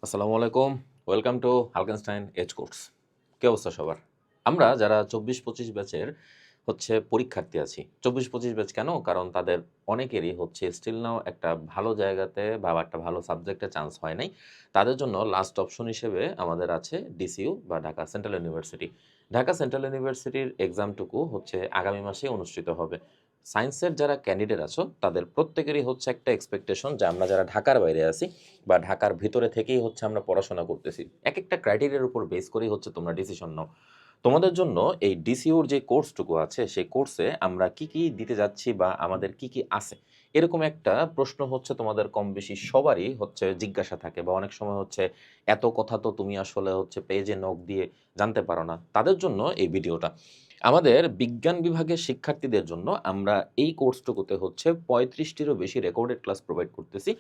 আসসালামু আলাইকুম। Welcome to হালকেনস্টাইন এজ কোর্স। কি অবস্থা সবার? আমরা যারা ২৪-২৫ ব্যাচের পরীক্ষার্থী আছি। ২৪-২৫ ব্যাচ কেন? কারণ তাদের অনেকেরই স্টিল নাও একটা ভালো জায়গাতে বা একটা ভালো সাবজেক্টে চান্স হয় নাই। তাদের জন্য লাস্ট অপশন হিসেবে আমাদের আছে ডিসিইউ বা Dhaka central university. Dhaka central ইউনিভার্সিটির এক্সামটুকু আগামী মাসেই অনুষ্ঠিত হবে। সায়েন্সের যারা ক্যান্ডিডেট আছো তাদের প্রত্যেকেরই একটা এক্সপেকটেশন যে আমরা যারা ঢাকার বাইরে আছি বা ঢাকার ভিতরে থেকেই আমরা পড়াশোনা করতেছি। একেকটা ক্রাইটেরিয়ার উপর বেস করেই তোমরা ডিসিশন নাও। তোমাদের জন্য এই ডিসিইউর যে কোর্সটুকু আছে, সেই কোর্সে আমরা কি, কি দিতে যাচ্ছি বা আমাদের কি, কি আছে? এরকম একটা প্রশ্ন তোমাদের কম বেশি সবারই জিজ্ঞাসা থাকে বা অনেক সময় এত কথা তো তুমি আসলে পেজে নক দিয়ে জানতে পারো না। তাদের জন্য এই ভিডিওটা। আমাদের বিজ্ঞান বিভাগের শিক্ষার্থীদের জন্য আমরা এই কোর্সটুকুতে ৩৫ টিরও বেশি রেকর্ডেড ক্লাস প্রোভাইড করতেছি।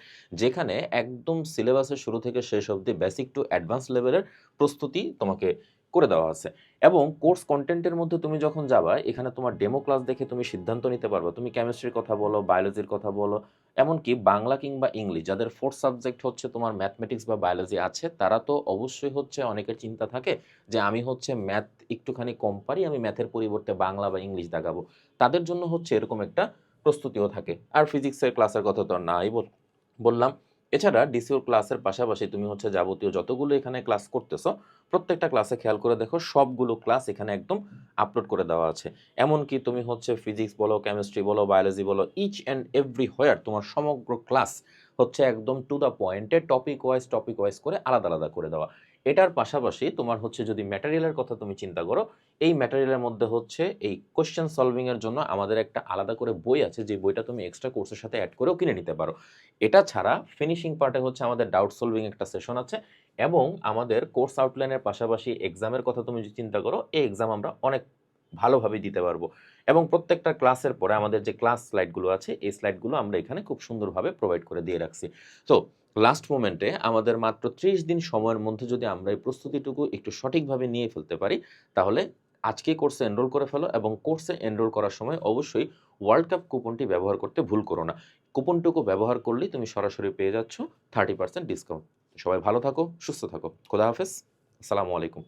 যেখানে একদম সিলেবাসের শুরু থেকে শেষ অবধি বেসিক টু অ্যাডভান্স লেভেলের প্রস্তুতি তোমাকে করে দেওয়া আছে। এবং কোর্স কনটেন্টের মধ্যে তুমি যখন যাবা, এখানে তোমার ডেমো ক্লাস দেখে তুমি সিদ্ধান্ত নিতে পারবা। তুমি কেমিস্ট্রির কথা বলো, বায়োলজির কথা বলো, এমনকি বাংলা কিংবা ইংলিশ যাদের 4th সাবজেক্ট তোমার ম্যাথমেটিক্স বা বায়োলজি আছে, তারা তো অবশ্যই অনেকের চিন্তা থাকে যে আমি ম্যাথ একটুখানি কম পারি, আমি ম্যাথের পরিবর্তে বাংলা বা ইংলিশ দাগাবো। তাদের জন্য এরকম একটা প্রস্তুতিও থাকে। আর ফিজিক্সের ক্লাসের কথা তো নাই বললাম। এছাড়া ডিসিওর ক্লাসের পাশাপাশি তুমি যাবতীয় যতগুলো এখানে ক্লাস করতেছো, প্রত্যেকটা ক্লাসে খেয়াল করে দেখো সবগুলো ক্লাস এখানে একদম আপলোড করে দেওয়া আছে। এমনকি তুমি ফিজিক্স বলো, কেমিস্ট্রি বলো, বায়োলজি বলো, ইচ অ্যান্ড এভরি হোয়ার তোমার সমগ্র ক্লাস একদম টু দ্য পয়েন্টে টপিক ওয়াইজ করে আলাদা, আলাদা করে দেওয়া। এটার পাশাপাশি তোমার যদি ম্যাটেরিয়ালের কথা তুমি চিন্তা করো, এই ম্যাটেরিয়ালের মধ্যে এই কোয়েশ্চেন সলভিং এর জন্য আমাদের একটা আলাদা করে বই আছে, যে বইটা তুমি এক্সট্রা কোর্সের সাথে এড করেও কিনে নিতে পারো। এটা ছাড়া ফিনিশিং পার্টে আমাদের ডাউট সলভিং একটা সেশন আছে এবং আমাদের কোর্স আউটলাইনের পাশাপাশি এক্সামের কথা তুমি যদি চিন্তা করো, এই এক্সাম আমরা অনেক ভালোভাবে দিতে পারবো। এবং প্রত্যেকটা ক্লাসের পরে আমাদের যে ক্লাস স্লাইডগুলো আছে, এই স্লাইডগুলো আমরা এখানে খুব সুন্দরভাবে প্রোভাইড করে দিয়ে রাখছি। তো লাস্ট মোমেন্টে আমাদের মাত্র ৩০ দিন সময়ের মধ্যে যদি আমরা এই প্রস্তুতিটুকু একটু সঠিকভাবে নিয়ে ফেলতে পারি, তাহলে আজকেই কোর্সে এনরোল করে ফেলো এবং কোর্সে এনরোল করার সময় অবশ্যই ওয়ার্ল্ড কাপ কুপনটি ব্যবহার করতে ভুল করো না। কুপনটুকু ব্যবহার করলেই তুমি সরাসরি পেয়ে যাচ্ছ 30% ডিসকাউন্ট। সবাই ভালো থাকো, সুস্থ থাকো। খোদা হাফেজ। আসসালামু আলাইকুম।